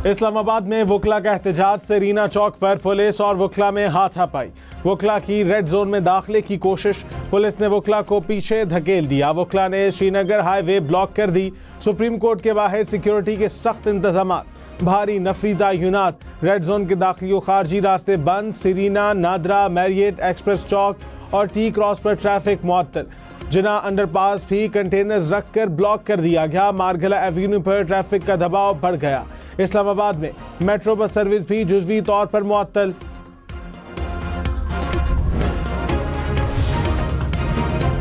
इस्लामाबाद में वकला का एहतजाज, सेरीना चौक पर पुलिस और वकला में हाथापाई। वकला की रेड जोन में दाखिले की कोशिश, पुलिस ने वकला को पीछे धकेल दिया। वकला ने श्रीनगर हाईवे ब्लॉक कर दी। सुप्रीम कोर्ट के बाहर सिक्योरिटी के सख्त इंतजाम, भारी नफरी तयनात। रेड जोन के दाखिली खारजी रास्ते बंद। सेरीना, नादरा, मैरियट, एक्सप्रेस चौक और टी क्रॉस पर ट्रैफिक मुअत्तल। जिना अंडरपास भी कंटेनर्स रखकर ब्लॉक कर दिया गया। मारगला एवेन्यू पर ट्रैफिक का दबाव बढ़ गया। इस्लामाबाद में मेट्रो बस सर्विस भी जुज़वी तौर पर मुअत्तल।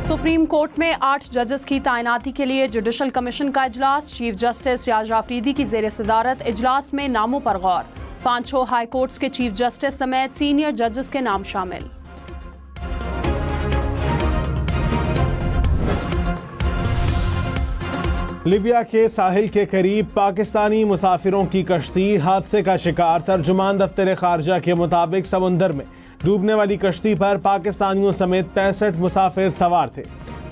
सुप्रीम कोर्ट में 8 जजेस की तैनाती के लिए जुडिशल कमीशन का इजलास। चीफ जस्टिस रियाज आफरीदी की ज़ेर सदारत इजलास में नामों पर गौर। 5 हाई कोर्ट्स के चीफ जस्टिस समेत सीनियर जजेस के नाम शामिल। लीबिया के साहिल के करीब पाकिस्तानी मुसाफिरों की कश्ती हादसे का शिकार। तर्जुमान दफ्तर खारजा के मुताबिक समुंदर में डूबने वाली कश्ती पर पाकिस्तानियों समेत 65 मुसाफिर सवार थे।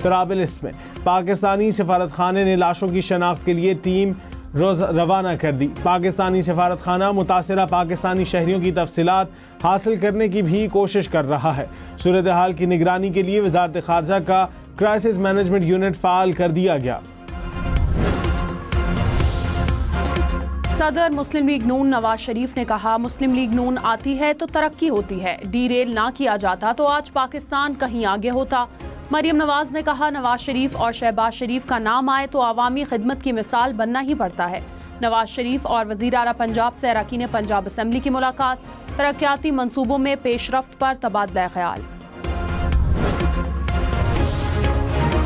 तराबलिस में पाकिस्तानी सिफारत खाने ने लाशों की शनाख्त के लिए टीम रवाना कर दी। पाकिस्तानी सिफारत खाना मुतासरा पाकिस्तानी शहरियों की तफसीलात हासिल करने की भी कोशिश कर रहा है। सूरत हाल की निगरानी के लिए वजारत खारजा का क्राइसिस मैनेजमेंट यूनिट फाल कर दिया गया। सदर मुस्लिम लीग नून नवाज शरीफ ने कहा, मुस्लिम लीग नून आती है तो तरक्की होती है, डीरेल ना किया जाता तो आज पाकिस्तान कहीं आगे होता। मरियम नवाज ने कहा, नवाज शरीफ और शहबाज शरीफ का नाम आए तो आवामी खिदमत की मिसाल बनना ही पड़ता है। नवाज शरीफ और वजीर आला पंजाब से अरकान पंजाब असम्बली की मुलाकात, तरक्याती मंसूबों में पेशरफ्त पर तबादला ख्याल।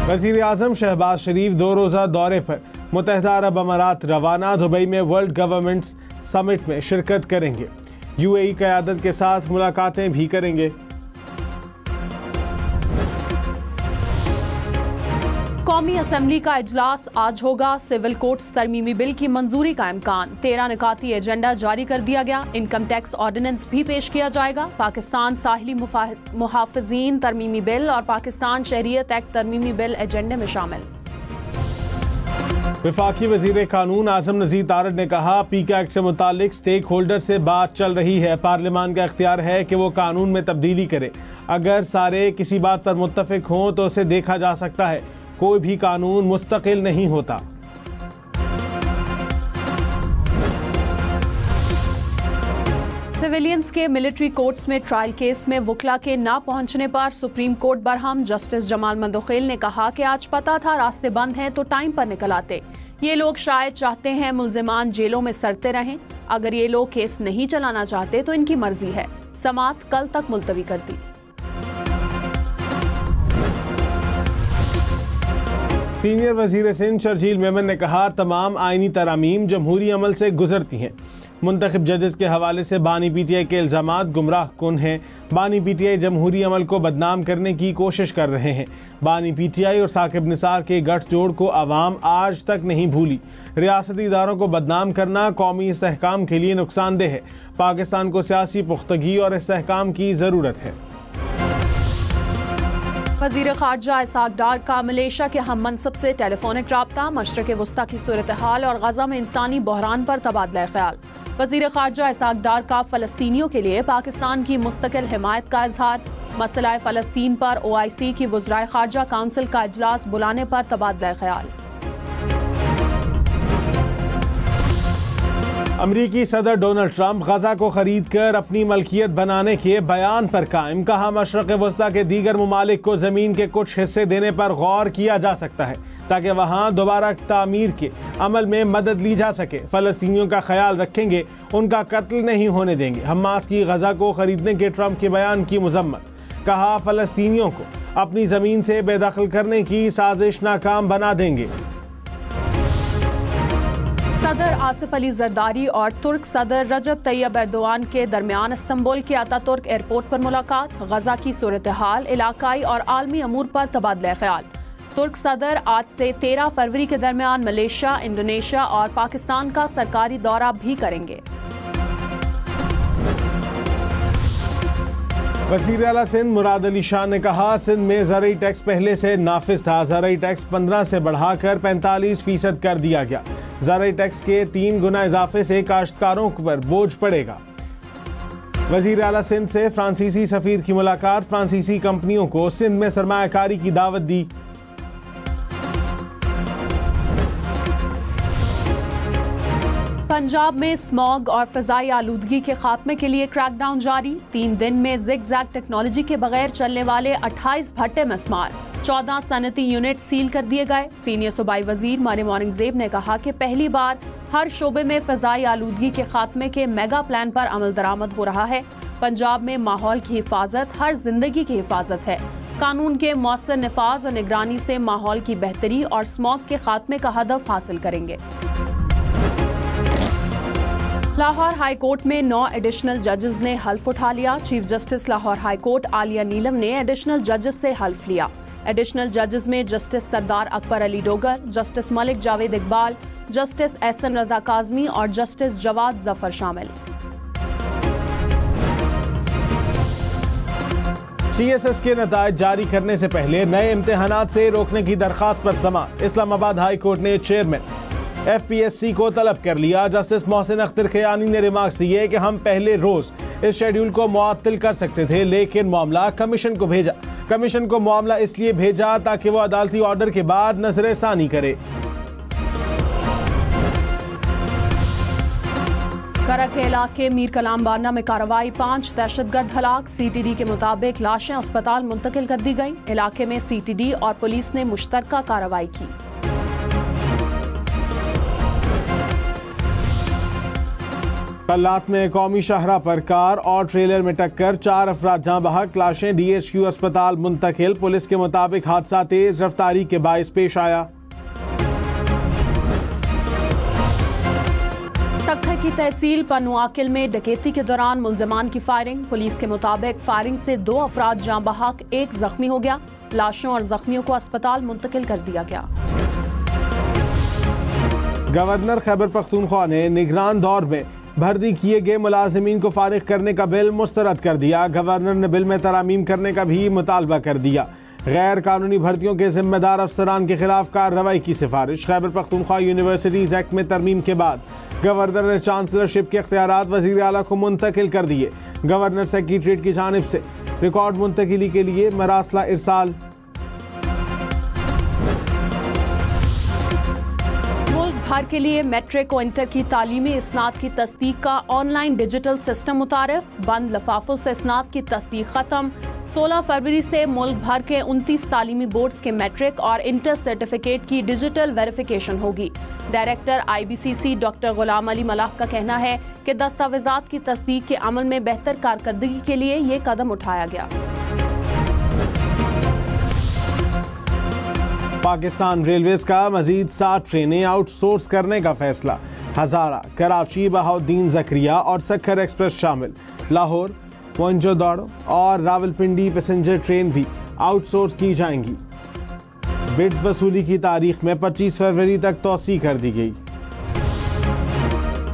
वजीर आजम शहबाज शरीफ 2 रोज़ा दौरे पर मुत्तहिदा अरब अमारात रवाना। दुबई में वर्ल्ड गवर्नमेंट्स समिट में शिरकत करेंगे। यूएई क़यादत के साथ मुलाकातें भी करेंगे। कौमी असम्बली का इजलास आज होगा। सिविल कोड्स तरमीमी बिल की मंजूरी का इम्कान। 13 निकाती एजेंडा जारी कर दिया गया। इनकम टैक्स ऑर्डिनेंस भी पेश किया जाएगा। पाकिस्तान साहिली मुहाफ़िज़ीन तरमीमी बिल और पाकिस्तान शहरियत एक्ट तरमीमी बिल एजेंडे में शामिल। वफाकी वजीर कानून आजम नज़ीर तारड़ ने कहा, पीके एक्ट से मुतालिक स्टेक होल्डर से बात चल रही है। पार्लियामान का इख्तियार है कि वो कानून में तब्दीली करे। अगर सारे किसी बात पर मुत्तफिक हों तो उसे देखा जा सकता है। कोई भी कानून मुस्तकिल नहीं होता। सिविलियंस के मिलिट्री कोर्ट्स में ट्रायल केस में वकला के ना पहुंचने पर supreme court Barham. Justice Jamal Mandokhel ने कहा कि आज पता था रास्ते बंद हैं तो टाइम पर निकल आते। ये लोग शायद चाहते हैं मुल्जिमान जेलों में सड़ते रहें। अगर ये लोग केस नहीं चलाना चाहते तो इनकी मर्जी है। समात कल तक मुलतवी कर दी। सीनियर वजीर सिंध शर्जील मेमन ने कहा, तमाम आईनी तरामीम जमहूरी अमल से गुजरती हैं। मुंतखब जजेस के हवाले से बानी पीटीआई के इल्जामात गुमराह कुन हैं। बानी पीटीआई जमहूरी अमल को बदनाम करने की कोशिश कर रहे हैं। बानी पीटीआई और साकिब निसार के गठजोड़ को आवाम आज तक नहीं भूली। रियासती इदारों को बदनाम करना कौमी इस्तेहकाम के लिए नुकसानदेह है। पाकिस्तान को सियासी पुख्तगी और इस्तेहकाम की ज़रूरत है। वज़ीर ख़ारजा इसाक डार का मलेशिया के हम मनसब से टेलीफोनिक राब्ता। मशरक़ वस्ता की सूरत हाल और गज़ा में इंसानी बहरान पर तबादला ख्याल। वज़ीर ख़ारजा इसाक डार का फ़लस्तीनियों के लिए पाकिस्तान की मुस्तकिल हिमायत का इजहार। मसला फ़लस्तीन पर OIC की वज़राए ख़ारजा काउंसिल का इजलास बुलाने पर तबादला ख्याल। अमरीकी सदर डोनाल्ड ट्रंप गजा को खरीद कर अपनी मलकियत बनाने के बयान पर कायम। कहा, मशरक़ वस्ता के दीगर ममालिक को जमीन के कुछ हिस्से देने पर गौर किया जा सकता है ताकि वहां दोबारा तामीर के अमल में मदद ली जा सके। फलस्तीनियों का ख्याल रखेंगे, उनका कत्ल नहीं होने देंगे। हमास की गजा को खरीदने के ट्रंप के बयान की मुज़म्मत। कहा, फलस्तीनियों को अपनी जमीन से बेदखल करने की साजिश नाकाम बना देंगे। सदर आसिफ अली जरदारी और तुर्क सदर रजब तैयब एर्दोआन के दरमियान इस्तांबुल के अतातुर्क एयरपोर्ट पर मुलाकात। गजा की सूरत हाल, इलाकाई और आलमी अमूर पर तबादला ख्याल। तुर्क सदर आज से 13 फरवरी के दरमियान मलेशिया, इंडोनेशिया और पाकिस्तान का सरकारी दौरा भी करेंगे। वज़ीर आला सिंध मुराद अली शाह ने कहा, सिंध में ज़रई टैक्स पहले से नाफिज था। ज़रई टैक्स 15 से बढ़ाकर 45% कर दिया गया। ज़राई टैक्स के 3 गुना इजाफे से काश्तकारों पर बोझ पड़ेगा। वज़ीर आला सिंध से फ्रांसीसी सफीर की मुलाकात, फ्रांसीसी कंपनियों को सिंध में सरमायाकारी की दावत दी। पंजाब में स्मॉग और फ़िज़ाई आलूदगी के खात्मे के लिए क्रैकडाउन जारी। 3 दिन में ज़िग-ज़ैग टेक्नोलॉजी के बगैर चलने वाले 28 भट्टे मिस्मार, 14 सनती यूनिट सील कर दिए गए। सीनियर सूबाई वजीर मरियम औरंगज़ेब ने कहा कि पहली बार हर शोबे में फ़िज़ाई आलूदगी के खात्मे के मेगा प्लान पर अमल दरामद हो रहा है। पंजाब में माहौल की हिफाजत हर जिंदगी की हिफाजत है। कानून के मौसर निफाज और निगरानी से माहौल की बेहतरी और स्मॉग के खात्मे का हदफ हासिल करेंगे। लाहौर हाई कोर्ट में 9 एडिशनल जजेस ने हल्फ उठा लिया। Chief justice Lahore high court Aalia Neelum ने एडिशनल जजेस से हल्फ लिया। एडिशनल जजेस में justice Sardar Akbar Ali Dogar, justice Malik Javed Iqbal, justice Ahsan Raza Kazmi और जस्टिस जवाद जफर शामिल। CSS के नतायज जारी करने से पहले नए इम्तिहानात से रोकने की दरखास्त पर समाअत। इस्लामाबाद हाई कोर्ट ने चेयरमैन FPSC को तलब कर लिया। जस्टिस मोहसिन अख्तर खयानी ने रिमार्क्स दिए कि हम पहले रोज इस शेड्यूल को मुअत्तल कर सकते थे, लेकिन मामला कमीशन को भेजा। कमीशन को मामला इसलिए भेजा ताकि वो अदालती ऑर्डर के बाद नजरसानी करे। करक के इलाके मीर कलाम बाना में कार्रवाई, 5 दहशतगर्द हलाक। CTD के मुताबिक लाशें अस्पताल मुंतकिल कर दी गई। इलाके में CTD और पुलिस ने मुश्तरका कार्रवाई की। कल्लात में कौमी शाहरा पर कार और ट्रेलर में टक्कर, 4 अफराद जहां बहक, लाशें DHQ अस्पताल मुंतकिल। पुलिस के मुताबिक हादसा तेज रफ्तारी के बाइस पेश आया। सक्खर की तहसील पनुआकिल में डकैती के दौरान मुल्जिमान की फायरिंग। पुलिस के मुताबिक फायरिंग से 2 अफराद जाँ बहक, 1 जख्मी हो गया। लाशों और जख्मियों को अस्पताल मुंतकिल कर दिया गया। गवर्नर खैबर पख्तूनख्वा ने निगरान दौर में भर्ती किए गए मुलाजिमीन को फारिग करने का बिल मुस्तरद कर दिया। गवर्नर ने बिल में तरामीम करने का भी मुतालबा कर दिया। गैर कानूनी भर्तियों के जिम्मेदार अफसरान के खिलाफ कार्रवाई की सिफारिश। खैबर पख्तूनख्वा यूनिवर्सिटीज एक्ट में तरमीम के बाद गवर्नर ने चांसलरशिप के इख्तियारात वज़ीर आला को मुंतकिल कर दिए। गवर्नर सेक्रेटरीट की जानिब से रिकॉर्ड मुंतकिली के लिए मरासला इरसाल। भर के लिए मैट्रिक और इंटर की तालीमी इसनाद की तस्दीक का ऑनलाइन डिजिटल सिस्टम मुतारिफ। बंद लफाफों से इसनाद की तस्दीक खत्म। 16 फरवरी से मुल्क भर के 29 तालीमी बोर्ड्स के मैट्रिक और इंटर सर्टिफिकेट की डिजिटल वेरिफिकेशन होगी। Director IBCC doctor Ghulam Ali मलाह का कहना है कि दस्तावेजात की तस्दीक के अमल में बेहतर कारकर्दगी के लिए ये कदम उठाया गया। पाकिस्तान रेलवेज का मजीद 7 ट्रेनें आउटसोर्स करने का फैसला। हजारा, कराची, बहाउद्दीन जकरिया और सक्खर एक्सप्रेस शामिल। लाहौर, मोइंजोदाड़ो और रावलपिंडी पैसेंजर ट्रेन भी आउटसोर्स की जाएंगी। बिड्स वसूली की तारीख में 25 फरवरी तक तौसी कर दी गई।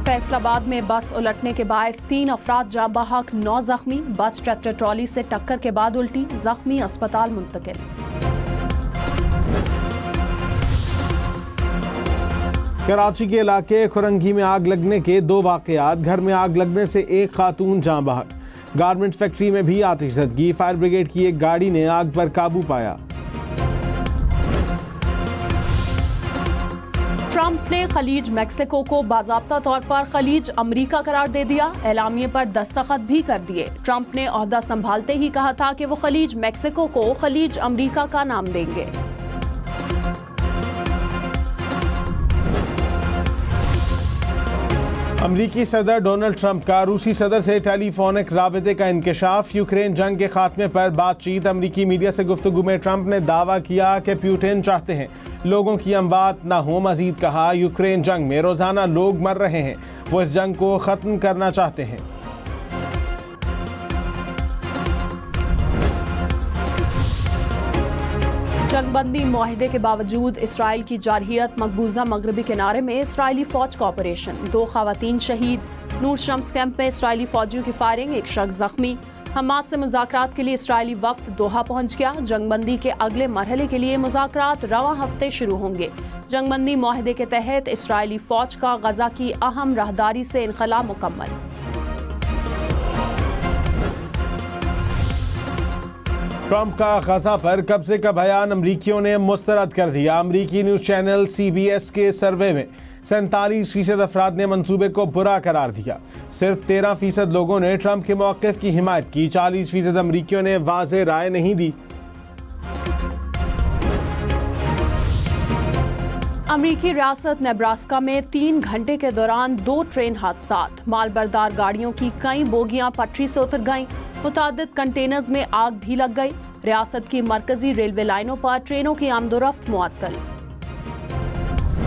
फैसलाबाद में बस उलटने के बायस 3 अफराद जाँ बहक, 9 जख्मी। बस ट्रैक्टर ट्रॉली से टक्कर के बाद उल्टी, जख्मी अस्पताल मुंतकिल। कराची के इलाके खुरंगी में आग लगने के 2 वाकयात। घर में आग लगने से 1 खातून जाँ बहक। गारमेंट फैक्ट्री में भी आतिशज़दगी। फायर ब्रिगेड की एक गाड़ी ने आग पर काबू पाया। ट्रंप ने खलीज मैक्सिको को बाज़ाब्ता तौर पर खलीज अमरीका करार दे दिया। एलामिये पर दस्तखत भी कर दिए। ट्रंप ने ओहदा संभालते ही कहा था कि वो खलीज मैक्सिको को खलीज अमरीका का नाम देंगे। अमरीकी सदर डोनाल्ड ट्रंप का रूसी सदर से टेलीफोनिक राबते का इंकशाफ। यूक्रेन जंग के खात्मे पर बातचीत। अमरीकी मीडिया से गुफ्तगू में ट्रंप ने दावा किया कि पुतिन चाहते हैं लोगों की अमवात न हो। मजीद कहा, यूक्रेन जंग में रोजाना लोग मर रहे हैं, वो इस जंग को खत्म करना चाहते हैं। जंगबंदी मुआहिदे के बावजूद इसराइल की जारहियत। मकबूजा मगरबी किनारे में इसराइली फौज का ऑपरेशन, 2 खवातीन शहीद। नूर शम्स कैंप में इसराइली फौजियों की फायरिंग, 1 शख्स जख्मी। हमास से मुज़ाकरात के लिए इस्राएली वफ्द दोहा पहुंच गया। जंगबंदी के अगले मरहले के लिए मुज़ाकरात रवां हफ्ते शुरू होंगे। जंगबंदी मुआहदे के तहत इस्राएली फौज का गजा की अहम राहदारी से इनखला मुकम्मल। ट्रंप का गजा पर कब्जे का बयान अमरीकियों ने मुस्तरद कर दिया। अमरीकी न्यूज चैनल CBS के सर्वे में 47% अफराद ने मंसूबे को बुरा करार दिया। सिर्फ 13% लोगों ने ट्रंप के मौक़िफ़ की हिमायत की। 40% अमरीकियों ने वाज़ेह राय नहीं दी। अमरीकी रियासत नेब्रास्का में 3 घंटे के दौरान 2 ट्रेन हादसात। मालबरदार गाड़ियों की कई बोगियां पटरी से उतर गईं। मुतादिद कंटेनर्स में आग भी लग गई। रियासत की मरकजी रेलवे लाइनों पर ट्रेनों की आमदोरफ्त मुअत्तल।